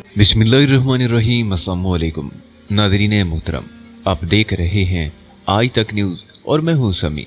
बिस्मिल्लाहिर्रहमानिर्रहीम। अस्सलाम वालेकुम नाज़रीन मोहतरम, आप देख रहे हैं आज तक न्यूज़ और मैं हूं समी।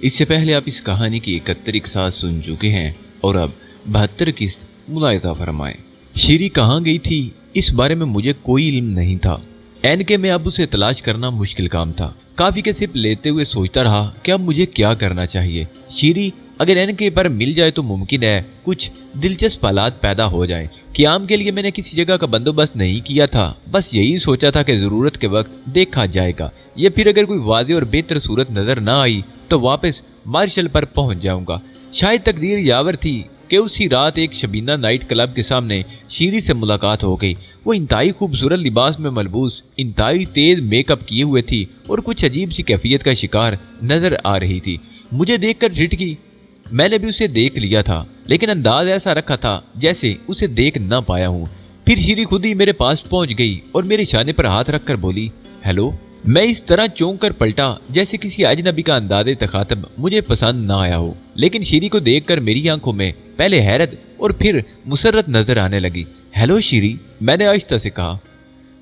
इससे पहले आप इस कहानी की 71 किस्सा सुन चुके हैं और अब 72 किस्त मुलाहिज़ा फरमाएं। शीरी कहाँ गई थी इस बारे में मुझे कोई इल्म नहीं था। एनके में अब उसे तलाश करना मुश्किल काम था। काफी के सिप लेते हुए सोचता रहा कि अब मुझे क्या करना चाहिए। शीरी अगर एनके पर मिल जाए तो मुमकिन है कुछ दिलचस्प हालात पैदा हो जाए। क़याम के लिए मैंने किसी जगह का बंदोबस्त नहीं किया था, बस यही सोचा था कि जरूरत के वक्त देखा जाएगा, या फिर अगर कोई वाज़े और बेहतर सूरत नजर ना आई तो वापस मार्शल पर पहुंच जाऊंगा। शायद तकदीर यावर थी कि उसी रात एक शबीना नाइट क्लब के सामने शीरी से मुलाकात हो गई। वो इंतहाई खूबसूरत लिबास में मलबूस, इंतहाई तेज मेकअप किए हुए थी और कुछ अजीब सी कैफियत का शिकार नजर आ रही थी। मुझे देखकर झिटकी। मैंने भी उसे देख लिया था, लेकिन अंदाज ऐसा रखा था जैसे उसे देख ना पाया हूँ। फिर शीरी खुद ही मेरे पास पहुंच गई और मेरे इशारे पर हाथ रखकर बोली, हेलो। मैं इस तरह चौंक कर पलटा जैसे किसी अजनबी का अंदाज़े तखातब मुझे पसंद ना आया हो। लेकिन शीरी को देखकर मेरी आंखों में पहले हैरत और फिर मुसर्रत नजर आने लगी। हेलो शीरी, मैंने आहिस्ता से कहा।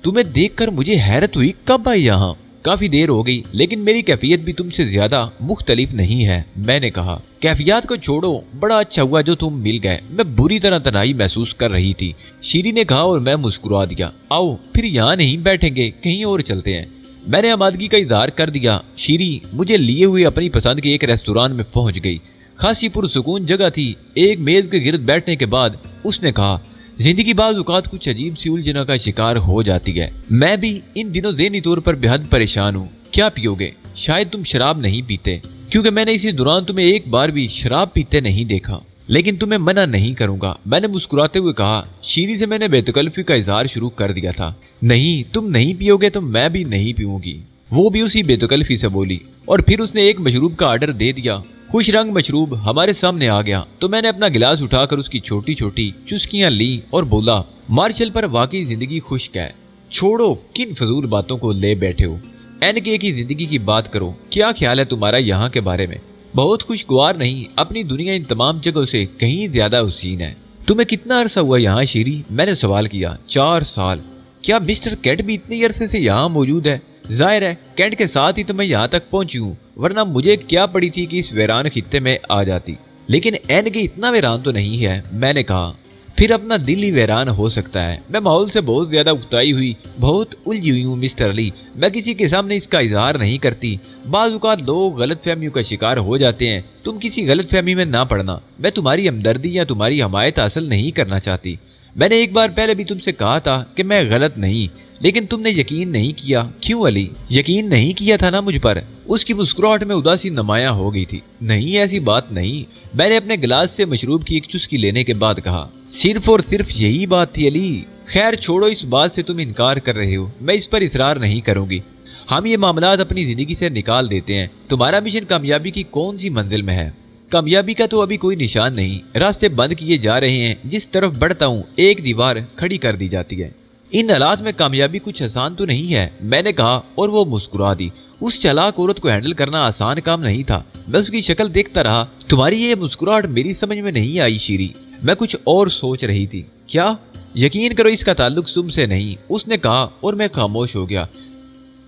तुम्हें देखकर मुझे हैरत हुई, कब आई यहाँ? काफी देर हो गई, लेकिन मेरी कैफियत भी तुमसे ज्यादा मुख्तलिफ नहीं है, मैंने कहा। कैफियत को छोड़ो, बड़ा अच्छा हुआ जो तुम मिल गए। मैं बुरी तरह तन्हाई महसूस कर रही थी, शीरी ने कहा और मैं मुस्कुरा दिया। आओ फिर यहाँ नहीं बैठेंगे, कहीं और चलते हैं। मैंने आमादगी का इजहार कर दिया। शीरी मुझे लिए हुए अपनी पसंद के एक रेस्तोरां में पहुंच गई। खासी पुरसुकून जगह थी। एक मेज के गिर्द बैठने के बाद उसने कहा, जिंदगी बाज़ औक़ात कुछ अजीब सी उलझनों का शिकार हो जाती है। मैं भी इन दिनों ज़हनी तौर पर बेहद परेशान हूँ। क्या पियोगे? शायद तुम शराब नहीं पीते, क्योंकि मैंने इसी दौरान तुम्हें एक बार भी शराब पीते नहीं देखा, लेकिन तुम्हें मना नहीं करूंगा, मैंने मुस्कुराते हुए कहा। शीरी से मैंने बेतकल्फी का इजहार शुरू कर दिया था। नहीं, तुम नहीं पियोगे तो मैं भी नहीं पीऊंगी, वो भी उसी बेतकल्फी से बोली। और फिर उसने एक मशरूब का आर्डर दे दिया। खुश रंग मशरूब हमारे सामने आ गया तो मैंने अपना गिलास उठाकर उसकी छोटी छोटी चुस्कियां ली और बोला, मार्शल पर वाकई जिंदगी खुश्क है। छोड़ो, किन फजूल बातों को ले बैठे हो। एनके की जिंदगी की बात करो। क्या ख्याल है तुम्हारा यहाँ के बारे में? बहुत खुशगवार नहीं, अपनी दुनिया इन तमाम जगहों से कहीं ज्यादा हसीन है। तुम्हें कितना अरसा हुआ यहाँ शीरी? मैंने सवाल किया। 4 साल। क्या मिस्टर कैट भी इतनी अरसे से यहाँ मौजूद है? जाहिर है कैंट के साथ ही तो मैं यहाँ तक पहुंची हूँ, वरना मुझे क्या पड़ी थी कि इस वीरान खित्ते में आ जाती। लेकिन एनके इतना वीरान तो नहीं है, मैंने कहा। फिर अपना दिल ही वीरान हो सकता है। मैं माहौल से बहुत ज्यादा उकताई हुई, बहुत उलझी हुई हूँ मिस्टर अली। मैं किसी के सामने इसका इजहार नहीं करती। बाज़ औक़ात लोग गलत फहमियों का शिकार हो जाते हैं। तुम किसी गलत फहमी में ना पड़ना। मैं तुम्हारी हमदर्दी या तुम्हारी हमायत हासिल नहीं करना चाहती। मैंने एक बार पहले भी तुमसे कहा था कि मैं गलत नहीं, लेकिन तुमने यकीन नहीं किया। क्यों अली? यकीन नहीं किया था ना मुझ पर? उसकी मुस्कुराहट में उदासी नुमायां हो गई थी। नहीं, ऐसी बात नहीं, मैंने अपने गिलास से मशरूब की एक चुस्की लेने के बाद कहा। सिर्फ और सिर्फ यही बात थी अली। खैर छोड़ो, इस बात से तुम इनकार कर रहे हो, मैं इस पर इसरार नहीं करूंगी। हम ये मामलात अपनी जिंदगी से निकाल देते हैं। तुम्हारा मिशन कामयाबी की कौन सी मंजिल में है? कामयाबी का तो अभी कोई निशान नहीं। रास्ते बंद किए जा रहे हैं। जिस तरफ बढ़ता हूँ एक दीवार खड़ी कर दी जाती है। इन हालात में कामयाबी कुछ आसान तो नहीं है, मैंने कहा और वो मुस्कुरा दी। उस चालाक औरत को हैंडल करना आसान काम नहीं था। मैं उसकी शक्ल देखता रहा। तुम्हारी ये मुस्कुराहट मेरी समझ में नहीं आई शीरी, मैं कुछ और सोच रही थी। क्या? यकीन करो इसका ताल्लुक तुमसे नहीं, उसने कहा और मैं खामोश हो गया।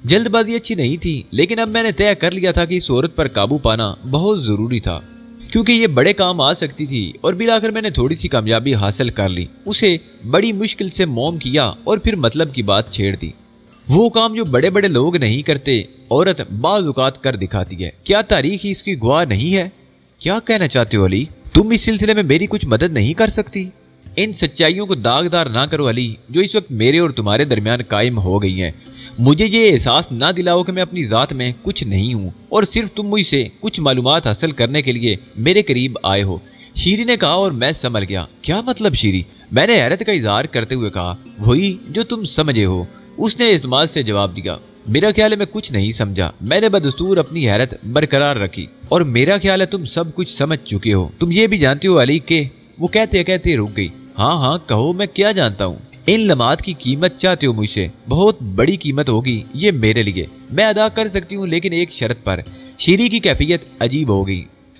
जल्दबाजी अच्छी नहीं थी, लेकिन अब मैंने तय कर लिया था कि इस औरत पर काबू पाना बहुत जरूरी था, क्योंकि ये बड़े काम आ सकती थी। और बिलाकर मैंने थोड़ी सी कामयाबी हासिल कर ली। उसे बड़ी मुश्किल से मौम किया और फिर मतलब की बात छेड़ दी। वो काम जो बड़े बड़े लोग नहीं करते, औरत बाज़ औक़ात कर दिखाती है। क्या तारीख ही इसकी गवाह नहीं है? क्या कहना चाहते हो अली? तुम इस सिलसिले में मेरी कुछ मदद नहीं कर सकती? इन सच्चाइयों को दागदार ना करो अली, जो इस वक्त मेरे और तुम्हारे दरमियान कायम हो गई हैं। मुझे ये एहसास ना दिलाओ कि मैं अपनी ज़ात में कुछ नहीं हूँ और सिर्फ तुम मुझसे कुछ मालूमात हासिल करने के लिए मेरे करीब आए हो, शीरी ने कहा और मैं समझ गया। क्या मतलब शीरी? मैंने हैरत का इजहार करते हुए कहा। वही जो तुम समझे हो, उसने इस्तेमाल से जवाब दिया। मेरा ख्याल है मैं कुछ नहीं समझा, मैंने बदस्तूर अपनी हैरत बरकरार रखी। और मेरा ख्याल है तुम सब कुछ समझ चुके हो। तुम ये भी जानते हो अली के? वो कहते कहते रुक गई। हाँ हाँ कहो, मैं क्या जानता हूँ? इन लम्हात की कीमत चाहते हो मुझसे? बहुत बड़ी कीमत होगी ये मेरे लिए। मैं अदा कर सकती हूँ, लेकिन एक शर्त पर। शीरी की कैफियत अजीब हो गई।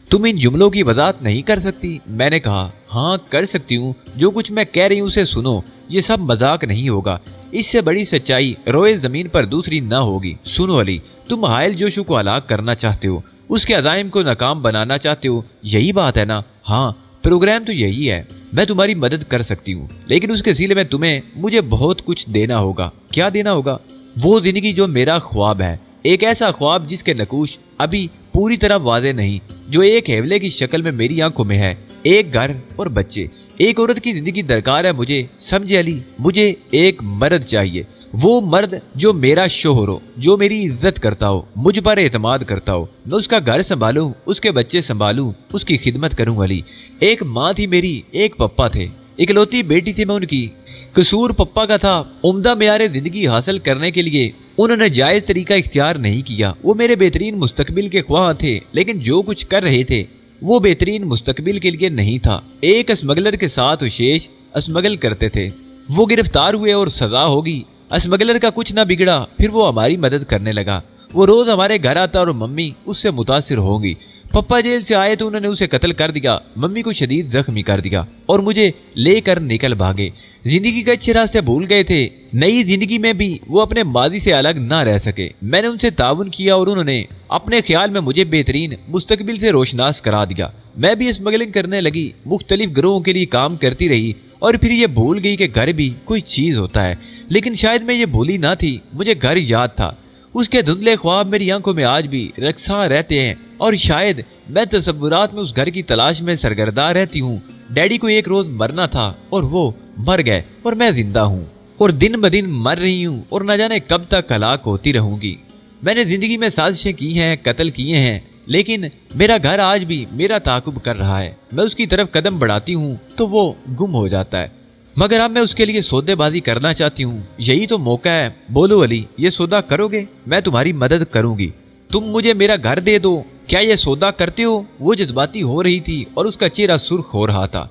तुम इन जुमलों की वजाहत नहीं कर सकती? मैंने कहा, हाँ कर सकती हूँ, जो कुछ मैं कह रही हूँ उसे सुनो, ये सब मजाक नहीं होगा, इससे बड़ी सच्चाई रोए जमीन पर दूसरी ना होगी। सुनो अली, तुम हायल जोशु को हलाक करना चाहते हो, उसके अज़ाइम को नाकाम बनाना चाहते हो, यही बात है ना? हाँ, प्रोग्राम तो यही है। मैं तुम्हारी मदद कर सकती हूँ, लेकिन उसके सिले में तुम्हें मुझे बहुत कुछ देना होगा। क्या देना होगा? वो जिंदगी जो मेरा ख्वाब है, एक ऐसा ख्वाब जिसके नकूश अभी पूरी तरह वाज़े नहीं, जो एक हेवले की शक्ल में मेरी आंखों में है। एक घर और बच्चे, एक औरत की जिंदगी दरकार है मुझे, समझे अली? मुझे एक मर्द चाहिए, वो मर्द जो मेरा शोहर हो, जो मेरी इज्जत करता हो, मुझ पर एतमाद करता हो, मैं उसका घर संभालूं, उसके बच्चे संभालूं, उसकी खिदमत करूं अली। एक माँ थी मेरी, एक पप्पा थे, इकलौती बेटी थी मैं उनकी। कसूर पप्पा का था, उम्दा मेयारे जिंदगी हासिल करने के लिए उन्होंने जायज तरीका इख्तियार नहीं किया। वो मेरे बेहतरीन मुस्तकबिल के ख्वाह थे, लेकिन जो कुछ कर रहे थे वो बेहतरीन मुस्तकबिल के लिए नहीं था। एक स्मगलर के साथ शेष स्मगल करते थे, वो गिरफ्तार हुए और सजा होगी। स्मगलर का कुछ ना बिगड़ा, फिर वो हमारी मदद करने लगा। वो रोज हमारे घर आता और मम्मी उससे मुतासिर होंगी। पप्पा जेल से आए तो उन्होंने उसे कत्ल कर दिया, मम्मी को शदीद जख्मी कर दिया और मुझे लेकर निकल भागे। जिंदगी के अच्छे रास्ते भूल गए थे, नई जिंदगी में भी वो अपने माजी से अलग ना रह सके। मैंने उनसे ताउन किया और उन्होंने अपने ख्याल में मुझे बेहतरीन मुस्तकबिल से रोशनास करा दिया। मैं भी स्मगलिंग करने लगी, मुख्तलिफ ग्रोहों के लिए काम करती रही और फिर ये भूल गई कि घर भी कोई चीज होता है। लेकिन शायद मैं ये भूली ना थी, मुझे घर याद था। उसके धुंधले ख्वाब मेरी आंखों में आज भी रक्सा रहते हैं और शायद मैं तसव्वुरात में उस घर की तलाश में सरगर्दा रहती हूँ। डैडी को एक रोज मरना था और वो मर गए और मैं जिंदा हूँ और दिन ब दिन मर रही हूँ और न जाने कब तक हलाक होती रहूंगी। मैंने जिंदगी में साजिशें की हैं, कत्ल किए हैं, लेकिन मेरा घर आज भी मेरा ताकुब कर रहा है। मैं उसकी तरफ कदम बढ़ाती हूँ तो वो गुम हो जाता है, मगर अब मैं उसके लिए सौदेबाजी करना चाहती हूँ। यही तो मौका है। बोलो अली, ये सौदा करोगे? मैं तुम्हारी मदद करूंगी, तुम मुझे मेरा घर दे दो। क्या ये सौदा करते हो? वो जज्बाती हो रही थी और उसका चेहरा सुर्ख हो रहा था।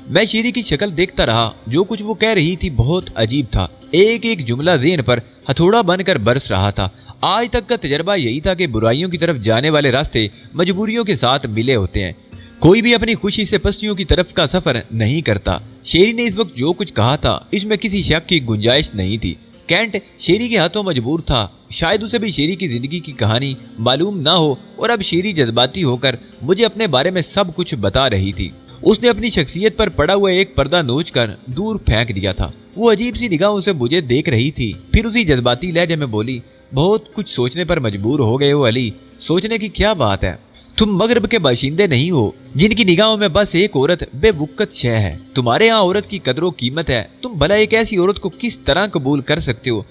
मैं शीरी की शक्ल देखता रहा, जो कुछ वो कह रही थी बहुत अजीब था। एक एक जुमला ज़हन पर हथौड़ा बनकर बरस रहा था। आज तक का तजर्बा यही था कि बुराइयों की तरफ जाने वाले रास्ते मजबूरियों के साथ मिले होते हैं। कोई भी अपनी खुशी से पस्तियों की तरफ का सफर नहीं करता। शेरी ने इस वक्त जो कुछ कहा था इसमें किसी शक की गुंजाइश नहीं थी। कैंट शेरी के हाथों मजबूर था। शायद उसे भी शेरी की जिंदगी की कहानी मालूम ना हो और अब शेरी जज्बाती होकर मुझे अपने बारे में सब कुछ बता रही थी। उसने अपनी शख्सियत पर पड़ा हुआ एक पर्दा नोच कर दूर फेंक दिया था। वो अजीब सी निगाहों से मुझे देख रही थी, फिर उसी जज्बाती लहजे में बोली, बहुत कुछ सोचने पर मजबूर हो गए हो अली। सोचने की क्या बात है? तुम मगरब के बाशिंदे नहीं हो जिनकी निगाहों में बस एक औरत बेवुकत शय है। तुम्हारे यहाँ औरत की कदरों कीमत है। तुम भला एक ऐसी औरत को किस तरह कबूल कर सकते हो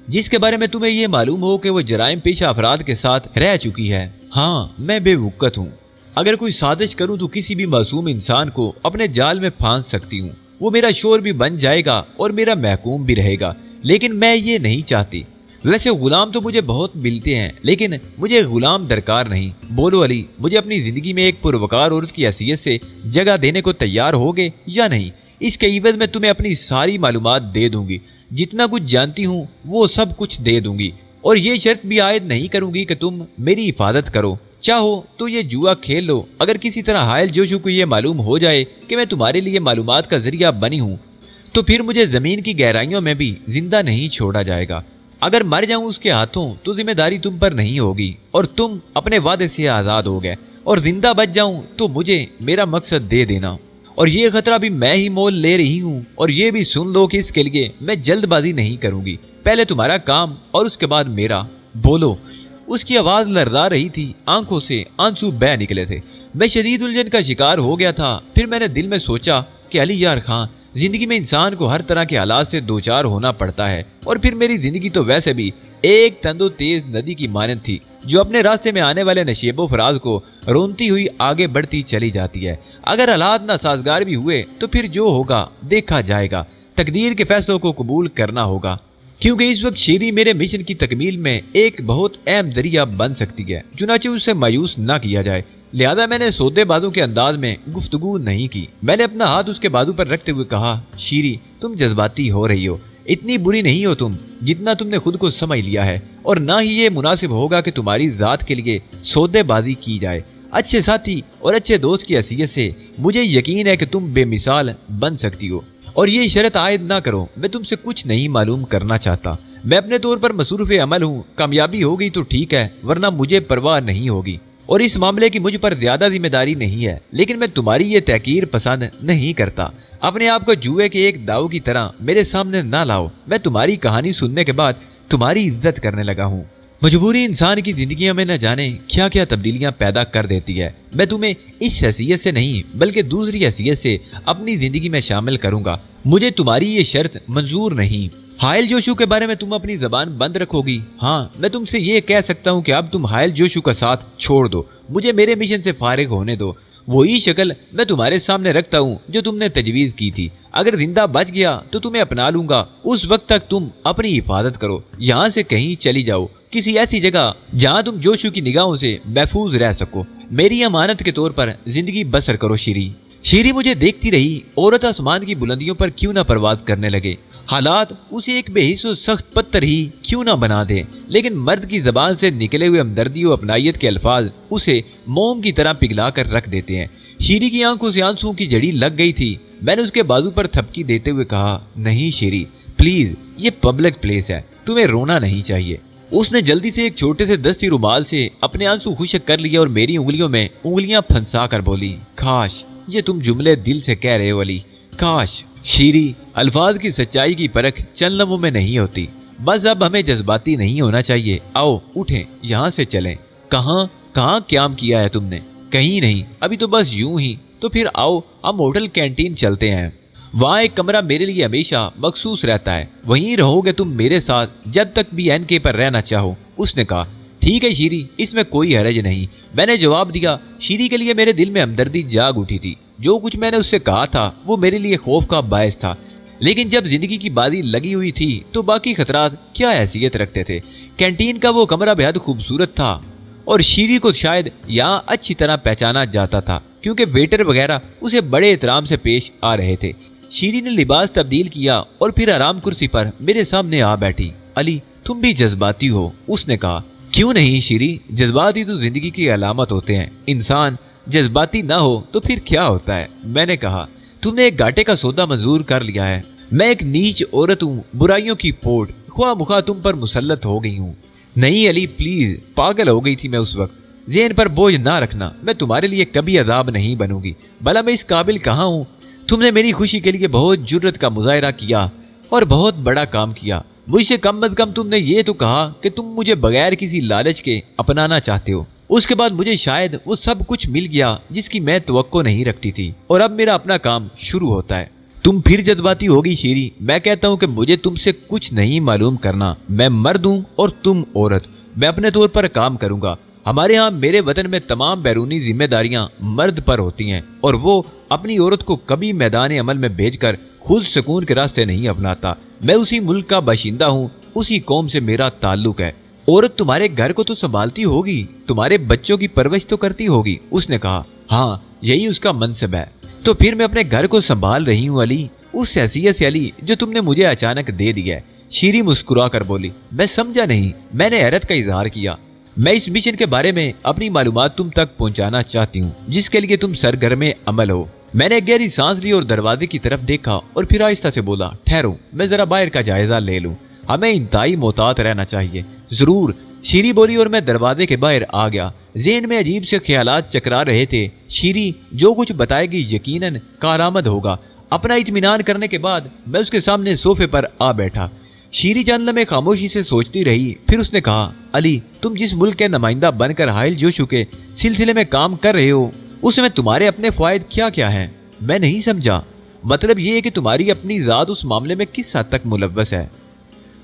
जिसके बारे में तुम्हें ये मालूम हो कि वो जराइम पेशा अफराद के साथ रह चुकी है? हाँ, मैं बेवुकत हूँ। अगर कोई साजिश करूँ तो किसी भी मासूम इंसान को अपने जाल में फांस सकती हूँ। वो मेरा शोर भी बन जाएगा और मेरा महकूम भी रहेगा, लेकिन मैं ये नहीं चाहती। वैसे गुलाम तो मुझे बहुत मिलते हैं, लेकिन मुझे गुलाम दरकार नहीं। बोलो अली, मुझे अपनी जिंदगी में एक पुरवकार औरत की हैसियत से जगह देने को तैयार होगे या नहीं? इसके इवज में तुम्हें अपनी सारी मालूमात दे दूंगी, जितना कुछ जानती हूँ वो सब कुछ दे दूंगी, और ये शर्त भी आयद नहीं करूंगी कि तुम मेरी हिफाजत करो। चाहो तो ये जुआ खेल लो। अगर किसी तरह हायल जोशु को ये मालूम हो जाए कि मैं तुम्हारे लिए मालूमात का जरिया बनी हूँ तो फिर मुझे जमीन की गहराइयों में भी जिंदा नहीं छोड़ा जाएगा। अगर मर जाऊं उसके हाथों तो जिम्मेदारी तुम पर नहीं होगी और तुम अपने वादे से आजाद हो गए, और जिंदा बच जाऊं तो मुझे मेरा मकसद दे देना। और ये खतरा भी मैं ही मोल ले रही हूँ, और ये भी सुन लो कि इसके लिए मैं जल्दबाजी नहीं करूंगी। पहले तुम्हारा काम और उसके बाद मेरा। बोलो। उसकी आवाज लर्जा रही थी, आंखों से आंसू बह निकले थे। मैं शदीद उलझन का शिकार हो गया था। फिर मैंने दिल में सोचा कि अली यार खां, जिंदगी में इंसान को हर तरह के हालात से दो चार होना पड़ता है, और फिर मेरी जिंदगी तो वैसे भी एक तंदो तेज नदी की मानद थी जो अपने रास्ते में आने वाले नशेबो फराज को रोनती हुई आगे बढ़ती चली जाती है। अगर हालात नासाजगार भी हुए तो फिर जो होगा देखा जाएगा। तकदीर के फैसलों को कबूल करना होगा, क्योंकि इस वक्त शेरी मेरे मिशन की तकमील में एक बहुत अहम दरिया बन सकती है। चुनाचे उससे मायूस ना किया जाए। लिहाजा मैंने सौदेबाजों के अंदाज में गुफ्तगू नहीं की। मैंने अपना हाथ उसके बाजू पर रखते हुए कहा, शीरी तुम जज्बाती हो रही हो। इतनी बुरी नहीं हो तुम जितना तुमने खुद को समझ लिया है, और ना ही ये मुनासिब होगा कि तुम्हारी जात के लिए सौदेबाजी की जाए। अच्छे साथी और अच्छे दोस्त की हैसियत से मुझे यकीन है कि तुम बेमिसाल बन सकती हो। और ये शर्त आयद ना करो, मैं तुमसे कुछ नहीं मालूम करना चाहता। मैं अपने तौर पर मसरूफ़ अमल हूँ, कामयाबी होगी तो ठीक है, वरना मुझे परवाह नहीं होगी। और इस मामले की मुझ पर ज्यादा जिम्मेदारी नहीं है, लेकिन मैं तुम्हारी ये तहकीर पसंद नहीं करता। अपने आप को जुए के एक दाव की तरह मेरे सामने ना लाओ। मैं तुम्हारी कहानी सुनने के बाद तुम्हारी इज्जत करने लगा हूँ। मजबूरी इंसान की जिंदगी में न जाने क्या क्या तब्दीलियां पैदा कर देती है। मैं तुम्हें इस हैसियत से नहीं बल्कि दूसरी हैसियत से अपनी जिंदगी में शामिल करूंगा। मुझे तुम्हारी ये शर्त मंजूर नहीं। हायल जोशु के बारे में तुम अपनी जबान बंद रखोगी? हाँ, मैं तुमसे ये कह सकता हूँ कि अब तुम हायल जोशु का साथ छोड़ दो, मुझे मेरे मिशन से फारिग होने दो। वही शक्ल मैं तुम्हारे सामने रखता हूँ जो तुमने तजवीज की थी। अगर जिंदा बच गया तो तुम्हें अपना लूंगा। उस वक्त तक तुम अपनी हिफाजत करो, यहाँ से कहीं चली जाओ, किसी ऐसी जगह जहाँ तुम जोशु की निगाहों से महफूज रह सको। मेरी अमानत के तौर पर जिंदगी बसर करो शीरी। शीरी मुझे देखती रही। औरत आसमान की बुलंदियों पर क्यों ना परवाज करने लगे, हालात उसे एक बेहिस्सो सख्त पत्थर ही क्यों ना बना दे, लेकिन मर्द की जबान से निकले हुए हमदर्दी और अपनायत के अल्फाज उसे मोम की तरह पिघला कर रख देते हैं। शीरी की आंखों से आंसुओं की जड़ी लग गई थी। मैंने उसके बाजू पर थपकी देते हुए कहा, नहीं शीरी प्लीज, ये पब्लिक प्लेस है, तुम्हें रोना नहीं चाहिए। उसने जल्दी से एक छोटे से दस्ती रुमाल से अपने आंसू खुशक कर लिया और मेरी उंगलियों में उंगलियां फंसा कर बोली, काश ये तुम जुमले दिल से कह रहे हो अली, काश। शीरी, अल्फाज की सच्चाई की परख चंद लम्हों में नहीं होती। बस अब हमें जज्बाती नहीं होना चाहिए। आओ उठें, यहाँ से चलें। कहाँ कहाँ क्याम किया है तुमने? कहीं नहीं, अभी तो बस यूं ही। तो फिर आओ हम होटल कैंटीन चलते हैं, वहाँ एक कमरा मेरे लिए हमेशा मखसूस रहता है, वहीं रहोगे तुम मेरे साथ जब तक भी एनके पर रहना चाहो। उसने कहा, ठीक है शीरी, इसमें कोई हरज नहीं। मैंने जवाब दिया। शीरी के लिए मेरे दिल में हमदर्दी जाग उठी थी। जो कुछ मैंने उससे कहा था वो मेरे लिए खौफ का बायस था, लेकिन जब जिंदगी की बाजी लगी हुई थी तो बाकी खतरात क्या हैसियत रखते थे। कैंटीन का वो कमरा बेहद खूबसूरत था और शीरी को शायद यहाँ अच्छी तरह पहचाना जाता था, क्योंकि वेटर वगैरह उसे बड़े एहतराम से पेश आ रहे थे। शीरी ने लिबास तब्दील किया और फिर आराम कुर्सी पर मेरे सामने आ बैठी। अली, तुम भी जज्बाती हो, उसने कहा। क्यों नहीं शीरी, जज्बात ही तो जिंदगी की अलामत होते हैं। इंसान जज्बाती ना हो तो फिर क्या होता है? मैंने कहा, तुमने एक घाटे का सौदा मंजूर कर लिया है। मैं एक नीच औरत हूँ, बुराइयों की पोट ख्वाह मुखा तुम पर मुसल्लत हो गई हूँ। नहीं अली प्लीज, पागल हो गई थी मैं उस वक्त। ज़हन पर बोझ ना रखना, मैं तुम्हारे लिए कभी अजाब नहीं बनूंगी। भला मैं इस काबिल कहाँ हूँ? तुमने मेरी खुशी के लिए बहुत जुर्रत का मुजाहरा किया और बहुत बड़ा काम किया। मुझसे कम अज कम तुमने ये तो कहा कि तुम मुझे बगैर किसी लालच के अपनाना चाहते हो। उसके बाद मुझे शायद वो सब कुछ मिल गया जिसकी मैं तवक्को नहीं रखती थी, और अब मेरा अपना काम शुरू होता है। तुम फिर जज्बाती होगी शीरी। मैं कहता हूँ कि मुझे तुमसे कुछ नहीं मालूम करना। मैं मर्द हूँ और तुम औरत। मैं अपने तौर पर काम करूंगा। हमारे यहाँ मेरे वतन में तमाम बैरूनी जिम्मेदारियां मर्द पर होती हैं और वो अपनी औरत को कभी मैदान अमल में भेजकर खुद सुकून के रास्ते नहीं अपनाता। मैं उसी मुल्क का बाशिंदा हूँ, उसी कौम से मेरा ताल्लुक है। औरत तुम्हारे घर को तो संभालती होगी, तुम्हारे बच्चों की परवरिश तो करती होगी। उसने कहा, हाँ यही उसका मनसब है। तो फिर मैं अपने घर को संभाल रही हूँ अली, उस हैसियत से अली जो तुमने मुझे अचानक दे दिया है। शीरी मुस्कुरा कर बोली। मैं समझा नहीं। मैंने हैरत का इजहार किया। मैं इस मिशन के बारे में अपनी मालूमात तुम तक पहुंचाना चाहती हूँ जिसके लिए तुम सरगर्मे अमल हो। मैंने गहरी सांस ली और दरवाजे की तरफ देखा और फिर आहिस्ता से बोला, ठहरो, मैं जरा बाहर का जायजा ले लूं। हमें इंतहाई मोहतात रहना चाहिए। जरूर, शीरी बोली और मैं दरवाजे के बाहर आ गया। ज़हन में अजीब से ख्यालात चकरा रहे थे। शीरी जो कुछ बताएगी यकीनन कारआमद होगा। अपना इत्मीनान करने के बाद मैं उसके सामने सोफे पर आ बैठा। शीरी चंद लम्हे खामोशी से सोचती रही। फिर उसने कहा, अली, तुम जिस मुल्क के नुमाइंदा बनकर हायल जोशु के सिलसिले में काम कर रहे हो उसमें तुम्हारे अपने फायदे क्या क्या हैं? मैं नहीं समझा। मतलब ये है कि तुम्हारी अपनी जात उस मामले में किस हद तक मुलव्वस है?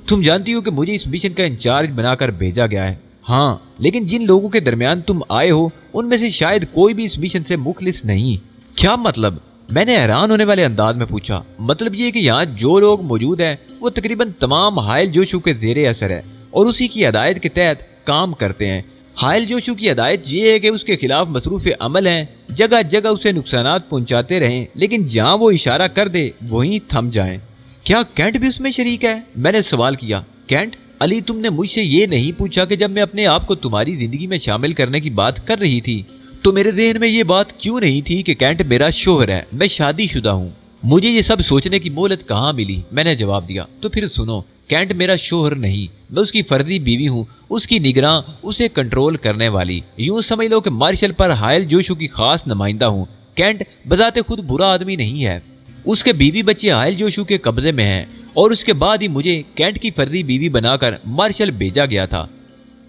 तुम जानती हो कि मुझे इस मिशन का इंचार्ज बनाकर भेजा गया है। हाँ, लेकिन जिन लोगों के दरमियान तुम आए हो उनमें से शायद कोई भी इस मिशन से मुखलिस नहीं। क्या मतलब? मैंने हैरान होने वाले अंदाज में पूछा। मतलब ये कि यहाँ जो लोग मौजूद हैं वो तकरीबन तमाम हायल जोशु के ज़ेरे असर है और उसी की हिदायत के तहत काम करते हैं। हायल जोशु की हिदायत ये है कि उसके खिलाफ मसरूफ़ अमल हैं, जगह जगह उसे नुकसानात पहुंचाते रहें, लेकिन जहाँ वो इशारा कर दे वहीं थम जाएं। क्या कैंट भी उसमें शरीक है? मैंने सवाल किया। कैंट? अली, तुमने मुझसे ये नहीं पूछा कि जब मैं अपने आप को तुम्हारी जिंदगी में शामिल करने की बात कर रही थी तो मेरे ذہن میں یہ بات کیوں نہیں تھی کہ کینٹ میرا شوہر ہے، میں شادی شدہ ہوں؟ مجھے یہ سب سوچنے کی مہلت کہاں ملی؟ میں نے جواب دیا، تو پھر سنو، کینٹ میرا شوہر نہیں، میں اس کی فردی بیوی ہوں، اس کی نگراں، اسے کنٹرول کرنے والی، یوں سمجھ لو کہ مارشل پر حائل جوشو کی خاص نمائندہ ہوں۔ کینٹ بذات خود برا آدمی نہیں ہے، اس کے بیوی بچے حائل جوشو کے قبضے میں ہیں، اور اس کے بعد ہی مجھے کینٹ کی فردی بیوی بنا کر مارشل بھیجا گیا تھا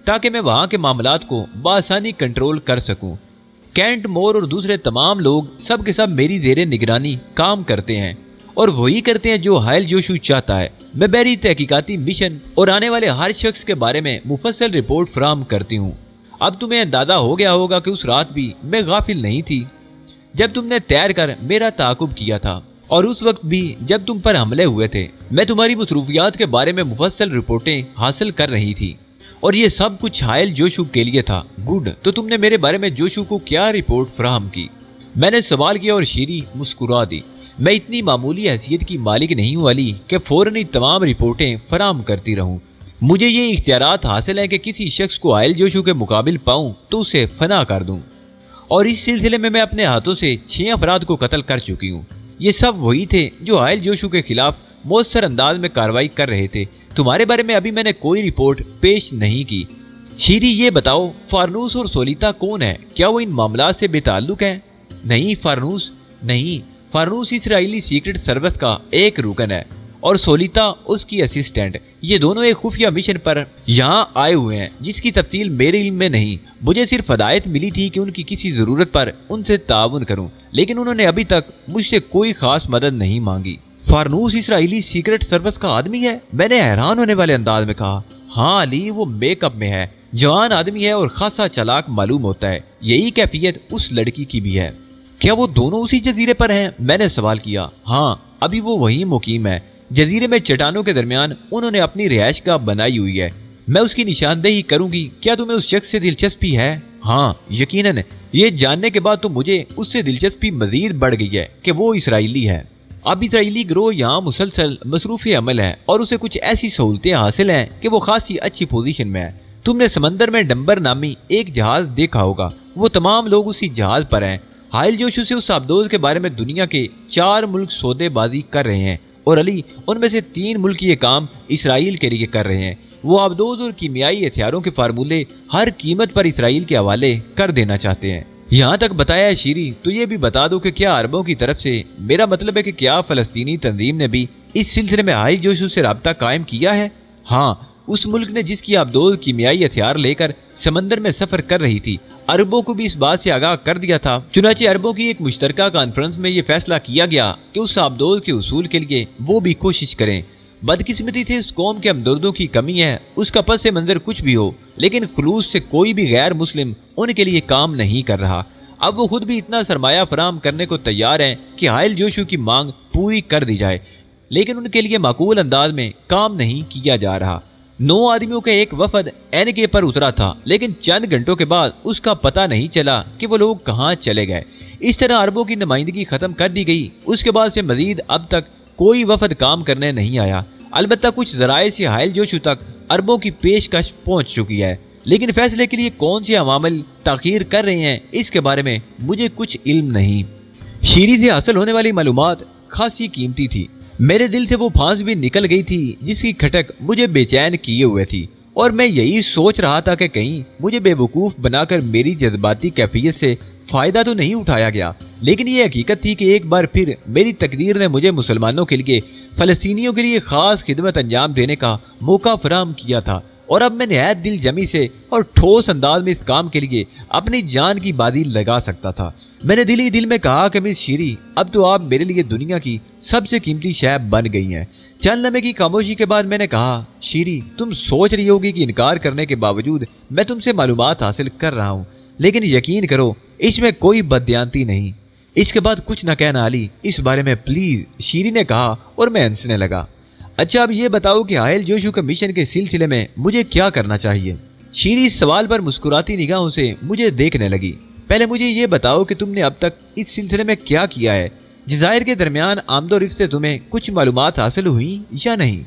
تاکہ میں وہاں کے معاملات کو بآسانی کنٹرول کر سکوں۔ کینٹ، مور اور دوسرے تمام لوگ سب کے سب میری زیر نگرانی کام کرتے ہیں، اور وہی کرتے ہیں جو حائل جوشو چاہتا ہے۔ میں بحری تحقیقاتی مشن اور آنے والے ہر شخص کے بارے میں مفصل رپورٹ فراہم کرتی ہوں۔ اب تمہیں اندازہ ہو گیا ہوگا کہ اس رات بھی میں غافل نہیں تھی جب تم نے تیر کر میرا تعاقب کیا تھا، اور اس وقت بھی جب تم پر حملے ہوئے تھے میں تمہاری مصروفیات کے بارے میں مفصل رپورٹیں حاصل کر رہی تھی، اور یہ سب کچھ حائل جوشو کے لیے تھا۔ گڈ، تو تم نے میرے بارے میں جوشو کو کیا رپورٹ فراہم کی؟ میں نے سوال کیا اور شیری مسکرا دی۔ میں اتنی معمولی حیثیت کی مالک نہیں ہوں علی کہ فوراً تمام رپورٹیں فراہم کرتی رہوں۔ مجھے یہ اختیارات حاصل ہیں کہ کسی شخص کو حائل جوشو کے مقابل پاؤں تو اسے فنا کر دوں، اور اس سلسلے میں اپنے ہاتھوں سے 6 افراد کو قتل کر چکی ہوں۔ یہ سب وہی تھے جو حائل جوشو کے خلاف مؤثر انداز میں کارروائی کر رہے تھے۔ تمہارے بارے میں ابھی میں نے کوئی رپورٹ پیش نہیں کی۔ شیری، یہ بتاؤ، فارنوس اور سولیتا کون ہے؟ کیا وہ ان معاملات سے بے تعلق ہیں؟ نہیں، فارنوس اسرائیلی سیکرٹ سروس کا ایک رکن ہے، اور سولیتا اس کی اسسٹنٹ۔ یہ دونوں ایک خفیہ مشن پر یہاں آئے ہوئے ہیں جس کی تفصیل میرے علم میں نہیں۔ مجھے صرف ہدایت ملی تھی کہ ان کی کسی ضرورت پر ان سے تعاون کروں، لیکن انہوں نے ابھی تک مجھ سے کوئی خاص مدد نہیں مانگی۔ فارنوس اسرائیلی سیکرٹ سروس کا آدمی ہے؟ میں نے حیران ہونے والے انداز میں کہا۔ ہاں علی، وہ میک اپ میں ہے، جوان آدمی ہے اور خاصا چالاک معلوم ہوتا ہے۔ یہی کیفیت اس لڑکی کی بھی ہے۔ کیا وہ دونوں اسی جزیرے پر ہیں؟ میں نے سوال کیا۔ ہاں، ابھی وہ وہیں مقیم ہے۔ جزیرے میں چٹانوں کے درمیان انہوں نے اپنی رہائش گاہ بنائی ہوئی ہے۔ میں اس کی نشاندہی کروں گی۔ کیا تمہیں اس شخص سے دلچسپی ہے؟ ہاں، یقیناً۔ یہ جاننے کے بعد تو مجھے اس سے دلچسپی مزید بڑھ گئی ہے کہ وہ اسرائیلی ہے۔ اب اسرائیلی گروہ یہاں مسلسل مصروف عمل ہے، اور اسے کچھ ایسی سہولتیں حاصل ہیں کہ وہ خاصی اچھی پوزیشن میں ہے۔ تم نے سمندر میں ڈمبر نامی ایک جہاز دیکھا ہوگا، وہ تمام لوگ اسی جہاز پر ہیں۔ حائل جوشو سے اس آبدوز کے بارے میں دنیا کے 4 ملک سودے بازی کر رہے ہیں، اور علی، ان میں سے 3 ملک یہ کام اسرائیل کے لیے کر رہے ہیں۔ وہ آبدوز اور کیمیائی ہتھیاروں کے فارمولے ہر قیمت پر اسرائیل کے حوالے کر دینا چاہتے ہیں۔ یہاں تک بتایا ہے شیری، تو یہ بھی بتا دو کہ کیا عربوں کی طرف سے، میرا مطلب ہے کہ کیا فلسطینی تنظیم نے بھی اس سلسلے میں حائل جوشو سے رابطہ قائم کیا ہے؟ ہاں، اس ملک نے جس کی آبدوز کیمیائی ہتھیار لے کر سمندر میں سفر کر رہی تھی، عربوں کو بھی اس بات سے آگاہ کر دیا تھا۔ چنانچہ عربوں کی ایک مشترکہ کانفرنس میں یہ فیصلہ کیا گیا کہ اس آبدوز کے حصول کے لیے وہ بھی کوشش کریں۔ بدقسمتی سے اس قوم کے ہمدردوں کی کمی ہے، اس کا پس منظر کچھ بھی ہو، لیکن خلوص سے کوئی بھی غیر مسلم ان کے لیے کام نہیں کر رہا۔ اب وہ خود بھی اتنا سرمایہ فراہم کرنے کو تیار ہیں کہ حائل جوشو کی مانگ پوری کر دی جائے، لیکن ان کے لیے معقول انداز میں کام نہیں کیا جا رہا۔ 9 آدمیوں کا ایک وفد NK پر اترا تھا، لیکن چند گھنٹوں کے بعد اس کا پتہ نہیں چلا کہ وہ لوگ کہاں چلے گئے۔ اس طرح عربوں کی نمائندگی ختم کر دی گئی۔ اس کے بعد سے مزید اب تک کوئی وفد کام کرنے نہیں آیا۔ البتہ کچھ ذرائع سے حائل جوشو تک عربوں کی پیشکش پہنچ چکی ہے، لیکن فیصلے کے لیے کون سے عوامل تاخیر کر رہے ہیں اس کے بارے میں مجھے کچھ علم نہیں۔ شیری سے حاصل ہونے والی معلومات خاصی قیمتی تھی۔ میرے دل سے وہ پھانس بھی نکل گئی تھی جس کی کھٹک مجھے بے چین کیے ہوئے تھی، اور میں یہی سوچ رہا تھا کہ کہیں مجھے بے وقوف بنا کر میری جذباتی کیفیت سے فائدہ تو نہیں اٹھایا گیا۔ لیکن یہ حقیقت تھی کہ ایک بار پھر میری تقدیر نے مجھے مسلمانوں کے لیے، فلسطینیوں کے لیے خاص خدمت انجام دینے کا موقع فراہم کیا تھا، اور اب میں نہایت دل جمی سے اور ٹھوس انداز میں اس کام کے لیے اپنی جان کی بازی لگا سکتا تھا۔ میں نے دل ہی دل میں کہا کہ مس شیری، اب تو آپ میرے لیے دنیا کی سب سے قیمتی شے بن گئی ہیں۔ چند لمحے کی خاموشی کے بعد میں نے کہا، شیری، تم سوچ رہی ہوگی کہ انکار کرنے کے باوجود میں تم سے معلومات حاصل کر رہا ہوں، لیکن یقین کرو اس میں کوئی بددیانتی نہیں۔ اس کے بعد کچھ نہ کہنا علی، اس بارے میں پلیز، شیری نے کہا، اور میں ہنسنے لگا۔ اچھا، اب یہ بتاؤ کہ حائل جوشو کے مشن کے سلسلے میں مجھے کیا کرنا چاہیے؟ شیری اس سوال پر مسکراتی نگاہوں سے مجھے دیکھنے لگی۔ پہلے مجھے یہ بتاؤ کہ تم نے اب تک اس سلسلے میں کیا کیا ہے؟ جزائر کے درمیان آمد و رفت سے تمہیں کچھ معلومات حاصل ہوئی یا نہیں؟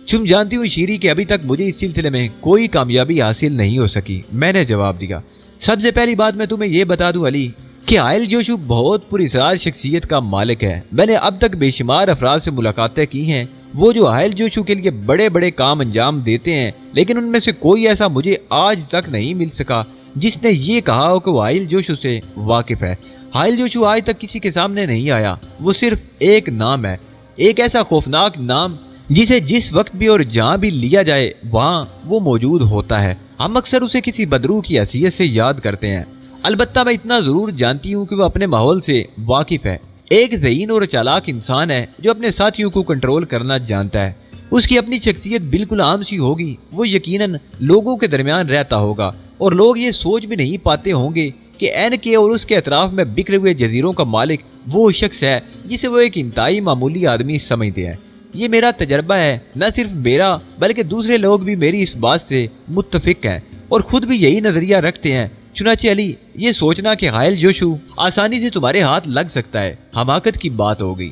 تم جانتی ہو شیری کہ ابھی تک مجھے اس سلسلے میں کوئی کامیابی حاصل نہیں ہو سکی، میں نے جواب دیا۔ سب سے پہلی بات میں تمہیں یہ بتا دوں علی کہ آئل جوشو بہت پراسرار شخصیت کا مالک ہے۔ میں نے اب تک بے شمار افراد سے ملاقاتیں کی ہیں وہ جو آئل جوشو کے لیے بڑے بڑے کام انجام دیتے ہیں، لیکن ان میں سے کوئی ایسا مجھے آج تک نہیں مل سکا جس نے یہ کہا ہو کہ وہ آئل جوشو سے واقف ہے۔ آئل جوشو آج تک کسی کے سامنے نہیں آیا، وہ صرف ایک نام ہے، ایک ایسا خوفناک نام جسے جس وقت بھی اور جہاں بھی لیا جائے وہاں وہ موجود ہوتا ہے۔ ہم اکثر اسے کسی بدرو کی حیثیت سے یاد کرتے ہیں، البتہ میں اتنا ضرور جانتی ہوں کہ وہ اپنے ماحول سے واقف ہے، ایک ذہین اور چالاک انسان ہے جو اپنے ساتھیوں کو کنٹرول کرنا جانتا ہے۔ اس کی اپنی شخصیت بالکل عام سی ہوگی، وہ یقیناً لوگوں کے درمیان رہتا ہوگا اور لوگ یہ سوچ بھی نہیں پاتے ہوں گے کہ این کے اور اس کے اطراف میں بکھرے ہوئے جزیروں کا مالک وہ شخص ہے جسے وہ ایک انتہائی معمولی آدمی سمجھتے ہیں۔ یہ میرا تجربہ ہے، نہ صرف میرا بلکہ دوسرے لوگ بھی میری اس بات سے متفق ہیں اور خود بھی یہی نظریہ رکھتے ہیں۔ چنانچہ علی، یہ سوچنا کہ آئل جوشو آسانی سے تمہارے ہاتھ لگ سکتا ہے حماقت کی بات ہوگی۔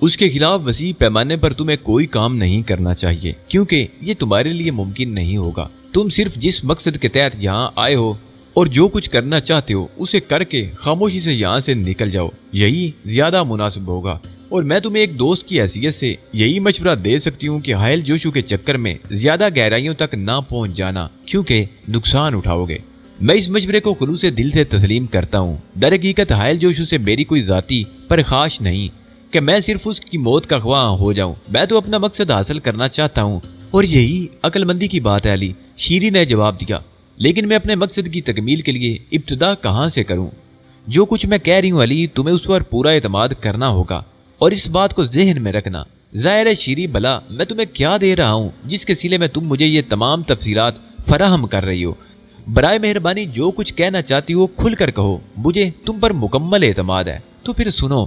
اس کے خلاف وسیع پیمانے پر تمہیں کوئی کام نہیں کرنا چاہیے کیونکہ یہ تمہارے لیے ممکن نہیں ہوگا۔ تم صرف جس مقصد کے تحت یہاں آئے ہو اور جو کچھ کرنا چاہتے ہو اسے کر کے خاموشی سے یہاں سے نکل جاؤ، یہی زیادہ مناسب ہوگا۔ اور میں تمہیں ایک دوست کی حیثیت سے یہی مشورہ دے سکتی ہوں کہ آئل جوشو کے چکر میں زیادہ گہرائیوں تک نہ پہنچ جانا کیونکہ نقصان اٹھاؤ گے۔ میں اس مشورے کو خلوص دل سے تسلیم کرتا ہوں۔ در حقیقت آئل جوشو سے میری کوئی ذاتی پرخاش نہیں کہ میں صرف اس کی موت کا گواہ ہو جاؤں، میں تو اپنا مقصد حاصل کرنا چاہتا ہوں اور یہی عقل مندی کی بات ہے علی، شیری نے جواب دیا۔ لیکن میں اپنے مقصد کی تکمیل کے لیے ابتدا کہاں سے کروں؟ جو کچھ میں کہہ رہی ہوں علی، تمہیں اس پر پورا اعتماد کرنا ہوگا اور اس بات کو ذہن میں رکھنا۔ ظاہر ہے شیری، بھلا میں تمہیں کیا دے رہا ہوں جس کے سلے میں تم مجھے یہ تمام تفصیلات فراہم کر رہی ہو؟ برائے مہربانی جو کچھ کہنا چاہتی ہو کھل کر کہو، مجھے تم پر مکمل اعتماد ہے۔ تو پھر سنو،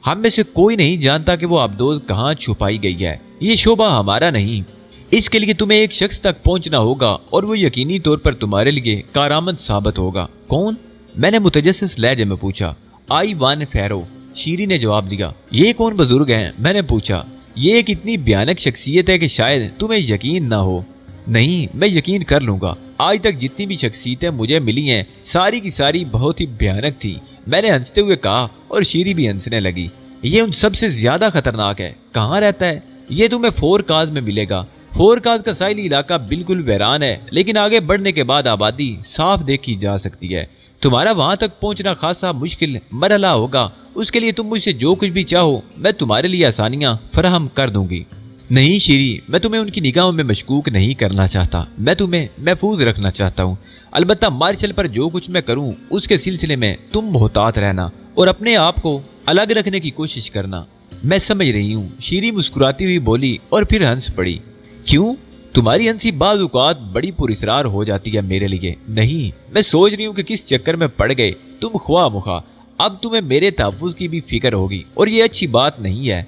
ہم میں سے کوئی نہیں جانتا کہ وہ آبدوز کہاں چھپائی گئی ہے، یہ شعبہ ہمارا نہیں۔ اس کے لیے تمہیں ایک شخص تک پہنچنا ہوگا اور وہ یقینی طور پر تمہارے لیے کارآمد ثابت ہوگا۔ کون؟ میں نے متجسس لہجے میں پوچھا۔ آئی وان فیرو، شیری نے جواب دیا۔ یہ کون بزرگ ہیں؟ میں نے پوچھا۔ یہ ایک اتنی بھیانک شخصیت ہے کہ شاید تمہیں یقین نہ ہو۔ نہیں، میں یقین کر لوں گا۔ آج تک جتنی بھی شخصیتیں مجھے ملی ہیں ساری کی ساری بہت ہی بھیانک تھی، میں نے ہنستے ہوئے کہا اور شیری بھی ہنسنے لگی۔ یہ ان سب سے زیادہ خطرناک ہے۔ کہاں رہتا ہے؟ یہ تمہیں فور کاز میں ملے گا۔ فور کاز کا ساحلی علاقہ بالکل ویران ہے لیکن آگے بڑھنے کے بعد آبادی صاف دیکھی جا سکتی ہے۔ تمہارا وہاں تک پہنچنا خاصا مشکل مرحلہ ہوگا، اس کے لیے تم مجھ سے جو کچھ بھی چاہو میں تمہارے لیے آسانیاں فراہم کر دوں گی۔ نہیں شیری، میں تمہیں ان کی نگاہوں میں مشکوک نہیں کرنا چاہتا، میں تمہیں محفوظ رکھنا چاہتا ہوں۔ البتہ مارشل پر جو کچھ میں کروں اس کے سلسلے میں تم محتاط رہنا اور اپنے آپ کو الگ رکھنے کی کوشش کرنا۔ میں سمجھ رہی ہوں، شیری مسکراتی ہوئی بولی اور پھر ہنس پڑی۔ کیوں؟ تمہاری ہنسی بعض اوقات بڑی پراسرار ہو جاتی ہے میرے لیے۔ نہیں، میں سوچ رہی ہوں کہ کس چکر میں پڑ گئے تم خواہ مخواہ، اب تمہیں میرے تحفظ کی بھی فکر ہوگی اور یہ اچھی بات نہیں ہے۔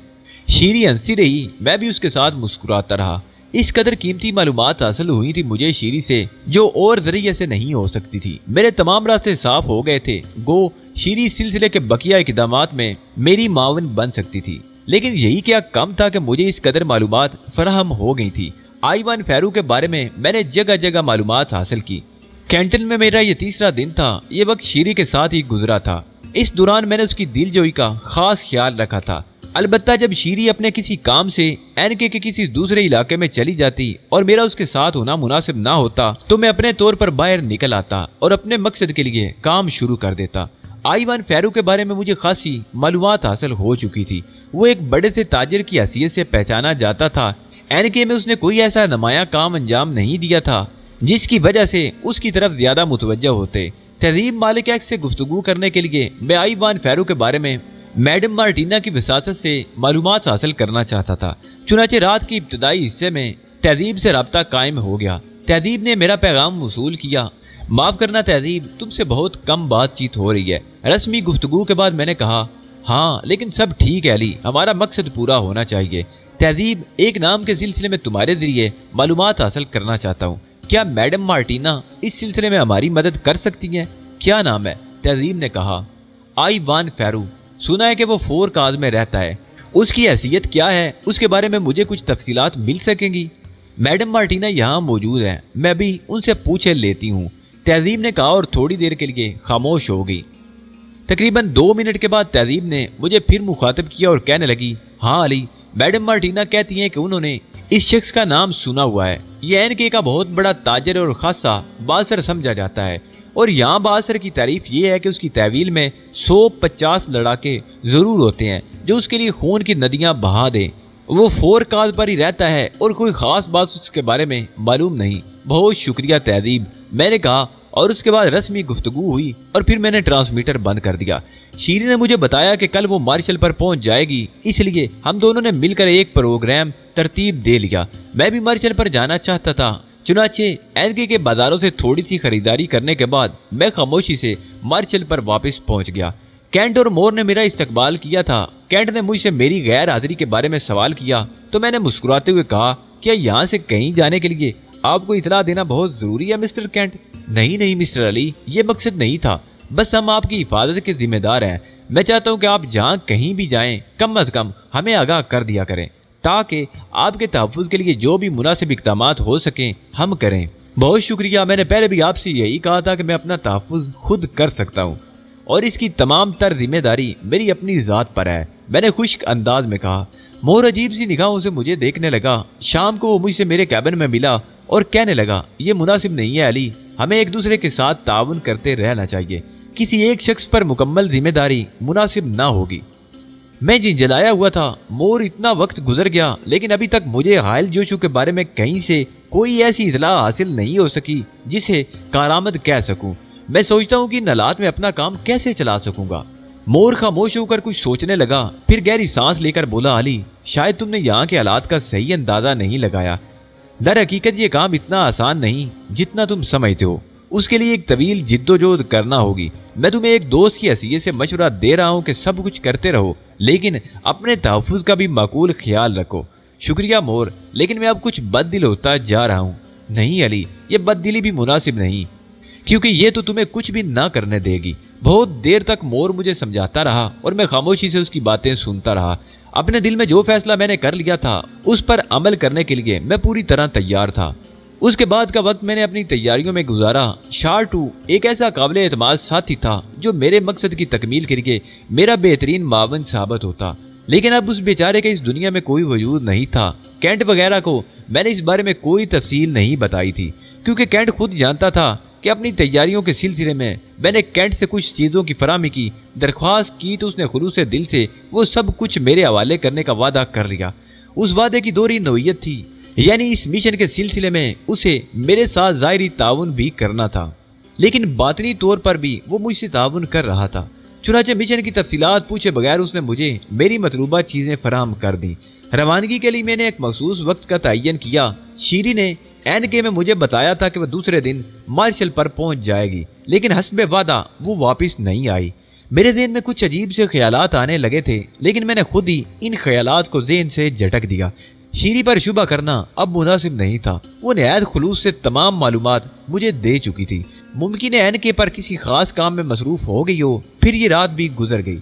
شیری ہنسی رہی، میں بھی اس کے ساتھ مسکراتا رہا۔ اس قدر قیمتی معلومات حاصل ہوئی تھی مجھے شیری سے جو اور ذریعے سے نہیں ہو سکتی تھی۔ میرے تمام راستے صاف ہو گئے تھے، گو شیری سلسلے کے بقیہ اقدامات میں میری معاون بن سکتی تھی، لیکن یہی کیا کم تھا کہ مجھے اس قدر معلومات فراہم ہو گئی تھی۔ آئیوان فیرو کے بارے میں نے جگہ جگہ معلومات حاصل کی۔ کینٹن میں میرا یہ تیسرا دن تھا، یہ وقت شیری کے ساتھ ہی گزرا تھا۔ اس دوران میں نے اس کی دل جوئی کا خاص خیال رکھا تھا۔ البتہ جب شیری اپنے کسی کام سے این کے کسی دوسرے علاقے میں چلی جاتی اور میرا اس کے ساتھ ہونا مناسب نہ ہوتا تو میں اپنے طور پر باہر نکل آتا اور اپنے مقصد کے لیے کام شروع کر دیتا۔ آئیوان فیرو کے بارے میں مجھے خاصی معلومات حاصل ہو چکی تھی۔ وہ ایک بڑے سے تاجر کی حیثیت سے پہچانا جاتا تھا۔ این کے میں اس نے کوئی ایسا نمایاں کام انجام نہیں دیا تھا جس کی وجہ سے اس کی طرف زیادہ متوجہ ہوتے۔ تہذیب مالک ایکس سے گفتگو کرنے کے لیے میں آئیوان فیرو کے بارے میں میڈم مارٹینا کی وساطت سے معلومات حاصل کرنا چاہتا تھا۔ چنانچہ رات کی ابتدائی حصے میں تہذیب سے رابطہ قائم ہو گیا۔ تہذیب نے میرا پیغام وصول کیا۔ معاف کرنا تہذیب، تم سے بہت کم بات چیت ہو رہی ہے۔ رسمی گفتگو کے بعد میں نے کہا، ہاں لیکن سب ٹھیک ہے علی، ہمارا مقصد پورا ہونا چاہیے۔ تہذیب، ایک نام کے سلسلے میں تمہارے ذریعے معلومات حاصل کرنا چاہتا ہوں۔ کیا میڈم مارٹینا اس سلسلے میں ہماری مدد کر سکتی ہیں؟ کیا نام ہے؟ تہذیب نے کہا۔ آئیوان فیرو، سنا ہے کہ وہ فور کاز میں رہتا ہے۔ اس کی حیثیت کیا ہے؟ اس کے بارے میں مجھے کچھ تفصیلات مل سکیں گی؟ میڈم مارٹینا یہاں موجود ہے، میں بھی ان سے پوچھ لیتی ہوں۔ तहजीब ने कहा और थोड़ी देर के लिए खामोश हो गई। तकरीबन 2 मिनट के बाद तहजीब ने मुझे फिर मुखातिब किया और कहने लगी, हाँ अली, मैडम मार्टिना कहती हैं कि उन्होंने इस शख्स का नाम सुना हुआ है। ये एनके का बहुत बड़ा ताजर और खासा बासर समझा जाता है और यहाँ बासर की तारीफ ये है कि उसकी तहवील में 150 लड़ाके जरूर होते हैं जो उसके लिए खून की नदियां बहा दें। वो 4 काज पर ही रहता है और कोई खास बात उसके बारे में मालूम नहीं। बहुत शुक्रिया तहजीब, मैंने कहा और उसके बाद रस्मी गुफ्तगू हुई और फिर मैंने ट्रांसमीटर बंद कर दिया। शीरी ने मुझे बताया कि कल वो मार्शल पर पहुंच जाएगी, इसलिए हम दोनों ने मिलकर एक प्रोग्राम तरतीब दे लिया। मैं भी मार्शल पर जाना चाहता था। चुनाचे एनके के बाजारों से थोड़ी सी खरीदारी करने के बाद मैं खामोशी से मार्शल पर वापस पहुंच गया। कैंट और मोर ने मेरा इस्तकबाल किया था। कैंट ने मुझसे मेरी गैर हाजिरी के बारे में सवाल किया तो मैंने मुस्कुराते हुए कहा, क्या यहाँ से कहीं जाने के लिए आपको इतला देना बहुत जरूरी है मिस्टर कैंट? नहीं मिस्टर अली, ये मकसद नहीं था, बस हम आपकी हिफाजत के जिम्मेदार हैं। मैं चाहता हूँ कि आप जहाँ कहीं भी जाएं कम अज कम हमें आगाह कर दिया करें ताकि आपके तहफ़्फ़ुज़ के लिए जो भी मुनासिब इक़दामात हो सकें हम करें। बहुत शुक्रिया, मैंने पहले भी आपसे यही कहा था कि मैं अपना तहफ़्फ़ुज़ खुद कर सकता हूँ और इसकी तमाम तर जिम्मेदारी मेरी अपनी ज़ात पर है, मैंने खुश्क अंदाज में कहा। मोर अजीब सी निगाहों से मुझे देखने लगा। शाम को वो मुझसे मेरे कैबिन में मिला और कहने लगा, ये मुनासिब नहीं है अली, हमें एक दूसरे के साथ ताउन करते रहना चाहिए। किसी एक शख्स पर मुकम्मल जिम्मेदारी मुनासिब ना होगी। मैं झिंझलाया हुआ था। मोर इतना वक्त गुजर गया लेकिन अभी तक मुझे हायल जोशू के बारे में कहीं से कोई ऐसी इतला हासिल नहीं हो सकी जिसे कारामद कह सकूं। मैं सोचता हूँ कि इन हालात में अपना काम कैसे चला सकूंगा। मोर खामोश होकर कुछ सोचने लगा, फिर गहरी सांस लेकर बोला, अली, शायद तुमने यहाँ के हालात का सही अंदाजा नहीं लगाया। दर हकीकत ये काम इतना आसान नहीं जितना तुम समझते हो। उसके लिए एक तवील जिद्दोजहद करना होगी। मैं तुम्हें एक दोस्त की हैसियत से मशवरा दे रहा हूँ कि सब कुछ करते रहो लेकिन अपने तहफ़्फ़ुज़ का भी माकूल ख्याल रखो। शुक्रिया मोर, लेकिन मैं अब कुछ बददिल होता जा रहा हूँ। नहीं अली, ये बददिली भी मुनासिब नहीं, क्योंकि ये तो तुम्हें कुछ भी ना करने देगी। बहुत देर तक मोर मुझे समझाता रहा और मैं खामोशी से उसकी बातें सुनता रहा। अपने दिल में जो फैसला मैंने कर लिया था उस पर अमल करने के लिए मैं पूरी तरह तैयार था। उसके बाद का वक्त मैंने अपनी तैयारियों में गुजारा। शार्टू एक ऐसा काबिल एतमाद साथी था जो मेरे मकसद की तकमील के लिए मेरा बेहतरीन मावन साबित होता, लेकिन अब उस बेचारे के इस दुनिया में कोई वजूद नहीं था। कैंट वगैरह को मैंने इस बारे में कोई तफसील नहीं बताई थी क्योंकि कैंट खुद जानता था कि अपनी तैयारियों के सिलसिले में मैंने कैंट से कुछ चीज़ों की फराहमी की दरख्वास्त की तो उसने खुलूस दिल से वो सब कुछ मेरे हवाले करने का वादा कर लिया। उस वादे की दोहरी नौयत थी, यानी इस मिशन के सिलसिले में उसे मेरे साथ ज़ाहिरी ताउन भी करना था लेकिन बातनी तौर पर भी वो मुझसे ताउन कर रहा था। चुनाचे मिशन की तफसीलात पूछे बगैर उसने मुझे मेरी मतलूबा चीज़ें फराहम कर दी। रवानगी के लिए मैंने एक मखसूस वक्त का तयन किया। शीरी ने एनके में मुझे बताया था कि वह दूसरे दिन मार्शल पर पहुंच जाएगी, लेकिन हस्बे वादा वो वापस नहीं आई। मेरे ज़हन में कुछ अजीब से ख्यालात आने लगे थे लेकिन मैंने खुद ही इन ख्यालात को ज़हन से झटक दिया। शीरी पर शुबा करना अब मुनासिब नहीं था। वो निहायत खुलूस से तमाम मालूमात मुझे दे चुकी थी। मुमकिन है एनके पर किसी खास काम में मसरूफ हो गई हो। फिर ये रात भी गुजर गई।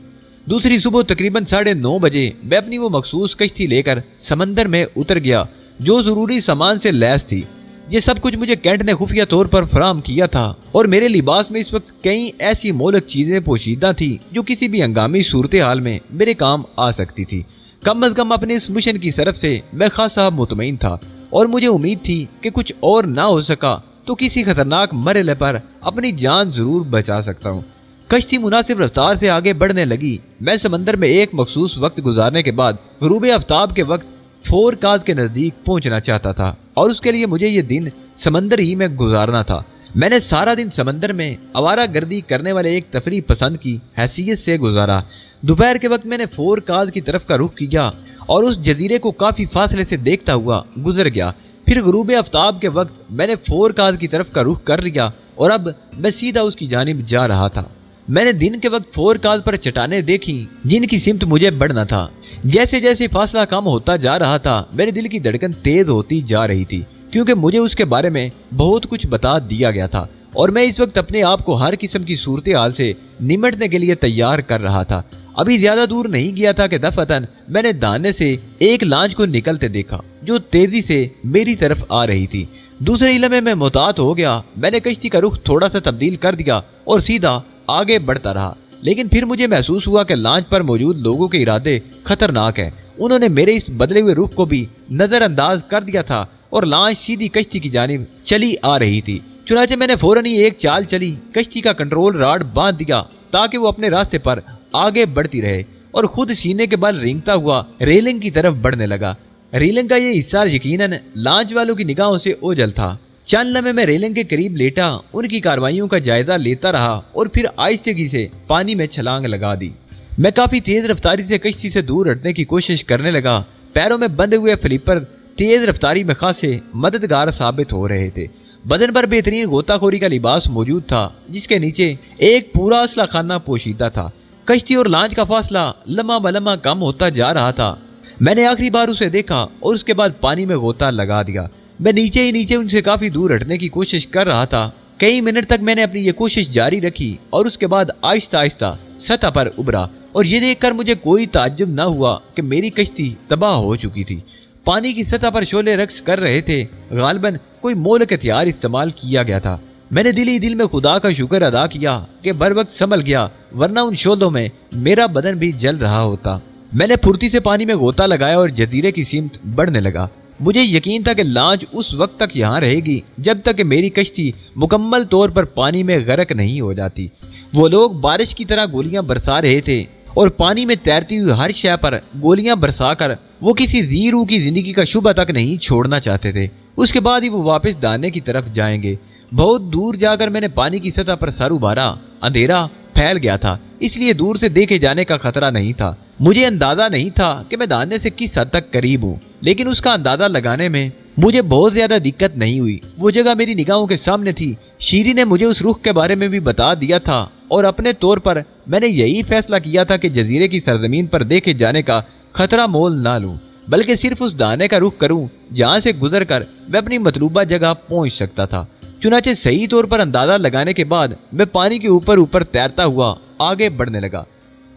दूसरी सुबह तकरीबन 9:30 बजे मैं अपनी वो मखसूस कश्ती लेकर समंदर में उतर गया जो जरूरी सामान से लैस थी। ये सब कुछ मुझे कैंट ने खुफिया तौर पर फराहम किया था और मेरे लिबास में इस वक्त कई ऐसी मोलक चीजें पोशीदा थी जो किसी भी हंगामी सूरत हाल में मेरे काम आ सकती थी। कम अज कम अपने इस मिशन की तरफ से मैं खासा मुतमईन था और मुझे उम्मीद थी कि कुछ और ना हो सका तो किसी खतरनाक मरहले पर अपनी जान जरूर बचा सकता हूँ। कश्ती मुनासिब रफ्तार से आगे बढ़ने लगी। मैं समंदर में एक मखसूस वक्त गुजारने के बाद गुरूब आफ्ताब के वक्त फोरकाज के नजदीक पहुंचना चाहता था और उसके लिए मुझे ये दिन समंदर ही में गुजारना था। मैंने सारा दिन समंदर में आवारा गर्दी करने वाले एक तफरी पसंद की हैसियत से गुजारा। दोपहर के वक्त मैंने फोरकाज की तरफ का रुख किया और उस जजीरे को काफी फासले से देखता हुआ गुजर गया। फिर गुरूब आफ्ताब के वक्त मैंने फोरकाज की तरफ का रुख कर लिया और अब मैं सीधा उसकी जानिब जा रहा था। मैंने दिन के वक्त फोरकाज पर चट्टानें देखी जिनकी सिमत मुझे बढ़ना था। जैसे जैसे फासला कम होता जा रहा था मेरे दिल की धड़कन तेज होती जा रही थी क्योंकि मुझे उसके बारे में बहुत कुछ बता दिया गया था और मैं इस वक्त अपने आप को हर किस्म की सूरत हाल से निमटने के लिए तैयार कर रहा था। अभी ज्यादा दूर नहीं गया था कि दफअतन मैंने दाने से एक लांच को निकलते देखा जो तेजी से मेरी तरफ आ रही थी। दूसरे इलमे में मोहतात हो गया। मैंने कश्ती का रुख थोड़ा सा तब्दील कर दिया और सीधा आगे बढ़ता रहा, लेकिन फिर मुझे महसूस हुआ कि लॉन्च पर मौजूद लोगों के इरादे खतरनाक हैं। उन्होंने मेरे इस बदले हुए रुख को भी नजरअंदाज कर दिया था और लॉन्च सीधी कश्ती की जानिब चली आ रही थी। चुनाचे मैंने फौरन ही एक चाल चली, कश्ती का कंट्रोल रॉड बांध दिया ताकि वो अपने रास्ते पर आगे बढ़ती रहे और खुद सीने के बल रेंगता हुआ रेलिंग की तरफ बढ़ने लगा। रेलिंग का ये हिस्सा यकीनन लॉन्च वालों की निगाहों से ओझल था। चंद लम्हे में रेलिंग के करीब लेटा उनकी कार्रवाइयों का जायजा लेता रहा और फिर आहिस्तेगी से पानी में छलांग लगा दी। मैं काफी तेज रफ्तारी से कश्ती से दूर हटने की कोशिश करने लगा। पैरों में बंधे हुए फ्लिपर तेज रफ्तारी में खासे मददगार साबित हो रहे थे। बदन पर बेहतरीन गोताखोरी का लिबास मौजूद था, जिसके नीचे एक पूरा असला खाना पोशीदा था। कश्ती और लॉन्च का फासला लम्हा बलम्हा कम होता जा रहा था। मैंने आखिरी बार उसे देखा और उसके बाद पानी में गोता लगा दिया। मैं नीचे ही नीचे उनसे काफी दूर हटने की कोशिश कर रहा था। कई मिनट तक मैंने अपनी ये कोशिश जारी रखी और उसके बाद आहिस्ता आहिस्ता सतह पर उभरा और ये देखकर मुझे कोई ताज्जुब न हुआ कि मेरी कश्ती तबाह हो चुकी थी। पानी की सतह पर शोले रक्स कर रहे थे। गालिबन कोई मोलक हथियार इस्तेमाल किया गया था। मैंने दिल ही दिल में खुदा का शुक्र अदा किया कि बर वक्त संभल गया, वरना उन शोलों में मेरा बदन भी जल रहा होता। मैंने फुर्ती से पानी में गोता लगाया और जजीरे की सिमत बढ़ने लगा। मुझे यकीन था कि लॉन्च उस वक्त तक यहाँ रहेगी जब तक कि मेरी कश्ती मुकम्मल तौर पर पानी में गर्क नहीं हो जाती। वो लोग बारिश की तरह गोलियां बरसा रहे थे और पानी में तैरती हुई हर शय पर गोलियां बरसाकर वो किसी जी रूह की जिंदगी का शुबा तक नहीं छोड़ना चाहते थे। उसके बाद ही वो वापस दाने की तरफ जाएंगे। बहुत दूर जाकर मैंने पानी की सतह पर सर उभारा। अंधेरा फैल गया था, इसलिए दूर से देखे जाने का खतरा नहीं था। मुझे अंदाजा नहीं था कि मैं दाने से किस हद तक करीब हूँ, लेकिन उसका अंदाजा लगाने में मुझे बहुत ज्यादा दिक्कत नहीं हुई। वो जगह मेरी निगाहों के सामने थी। शीरी ने मुझे उस रुख के बारे में भी बता दिया था और अपने तौर पर मैंने यही फैसला किया था कि जजीरे की सरजमीन पर देखे जाने का खतरा मोल ना लूं, बल्कि सिर्फ उस दाने का रुख करूं जहां से गुजर कर मैं अपनी मतलूबा जगह पहुंच सकता था। चुनाचे सही तौर पर अंदाजा लगाने के बाद मैं पानी के ऊपर ऊपर तैरता हुआ आगे बढ़ने लगा।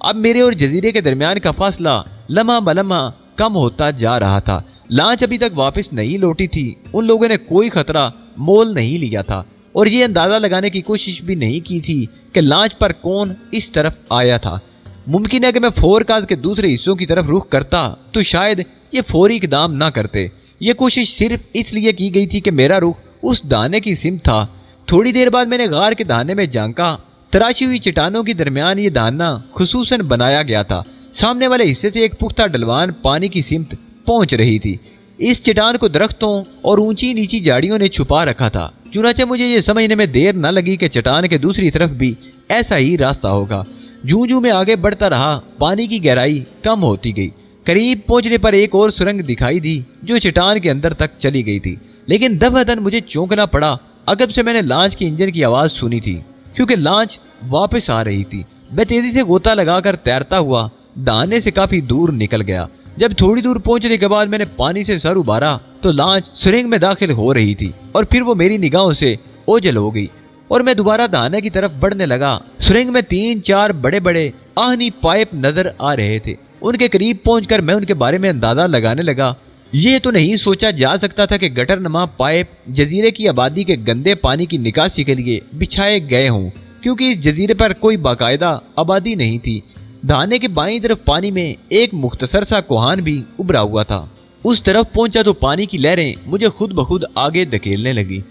अब मेरे और जजीरे के दरमियान का फासला लम्हा बलम्हा कम होता जा रहा था। लॉन्च अभी तक वापस नहीं लौटी थी। उन लोगों ने कोई खतरा मोल नहीं लिया था और ये अंदाजा लगाने की कोशिश भी नहीं की थी कि लॉन्च पर कौन इस तरफ आया था। मुमकिन है कि मैं फोरकास्ट के दूसरे हिस्सों की तरफ रुख करता तो शायद ये फौरी इकदाम ना करते। ये कोशिश सिर्फ इसलिए की गई थी कि मेरा रुख उस दाने की सिमत था। थोड़ी देर बाद मैंने गार के दाने में झांका। तराशी हुई चट्टानों के दरमियान ये दाना खुसूसन बनाया गया था। सामने वाले हिस्से से एक पुख्ता ढलवान पानी की सिमत पहुंच रही थी। इस चट्टान को दरख्तों और ऊंची नीची झाड़ियों ने छुपा रखा था। चुनाचे मुझे ये समझने में देर न लगी कि चट्टान के दूसरी तरफ भी ऐसा ही रास्ता होगा। जूं जूं में आगे बढ़ता रहा, पानी की गहराई कम होती गई। करीब पहुंचने पर एक और सुरंग दिखाई दी जो चट्टान के अंदर तक चली गई थी, लेकिन दफादन मुझे चौंकना पड़ा। अगब से मैंने लॉन्च के इंजन की आवाज सुनी थी, क्योंकि लॉन्च वापस आ रही थी। मैं तेजी से गोता लगाकर तैरता हुआ दाने से काफी दूर निकल गया। जब थोड़ी दूर पहुंचने के बाद मैंने पानी से सर उबारा तो लॉन्च सुरंग में दाखिल हो रही थी और फिर वो मेरी निगाहों से ओझल हो गई और मैं दोबारा दाने की तरफ बढ़ने लगा। सुरंग में 3-4 बड़े बड़े आहनी पाइप नजर आ रहे थे। उनके करीब पहुंचकर मैं उनके बारे में अंदाजा लगाने लगा। ये तो नहीं सोचा जा सकता था कि गटर नमा पाइप जजीरे की आबादी के गंदे पानी की निकासी के लिए बिछाए गए हों, क्योंकि इस जजीरे पर कोई बाकायदा आबादी नहीं थी। दाने के बाईं तरफ पानी में एक मुख्तसर सा कोहान भी उभरा हुआ था। उस तरफ पहुंचा तो पानी की लहरें मुझे खुद ब खुद आगे धकेलने लगी।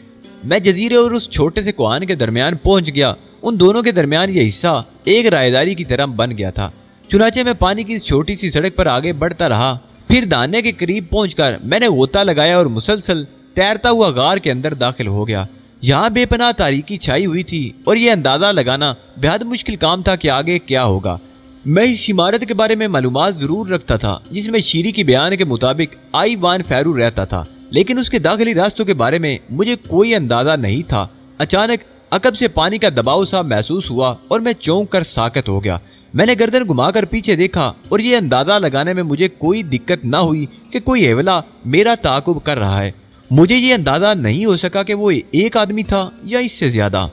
मैं जजीरे और उस छोटे से कोहान के दरमियान पहुंच गया। उन दोनों के दरमियान यह हिस्सा एक रायदारी की तरह बन गया था। चुनाचे मैं पानी की इस छोटी सी सड़क पर आगे बढ़ता रहा। फिर दाने के करीब पहुंचकर मैंने गोता लगाया और मुसलसल तैरता हुआ गार के अंदर दाखिल हो गया। यहाँ बेपनाह तारीकी छाई हुई थी और यह अंदाजा लगाना बेहद मुश्किल काम था कि आगे क्या होगा। मैं इस इमारत के बारे में मालूमात जरूर रखता था, जिसमें शीरी की बयान के मुताबिक आईवान फैरू रहता था, लेकिन उसके दाखिली रास्तों के बारे में मुझे कोई अंदाजा नहीं था। अचानक अकब से पानी का दबाव सा महसूस हुआ और मैं चौंक कर साकत हो गया। मैंने गर्दन घुमाकर पीछे देखा और ये अंदाजा लगाने में मुझे कोई दिक्कत ना हुई कि कोई हेवला मेरा ताकुब कर रहा है। मुझे ये अंदाजा नहीं हो सका कि वो एक आदमी था या इससे ज्यादा।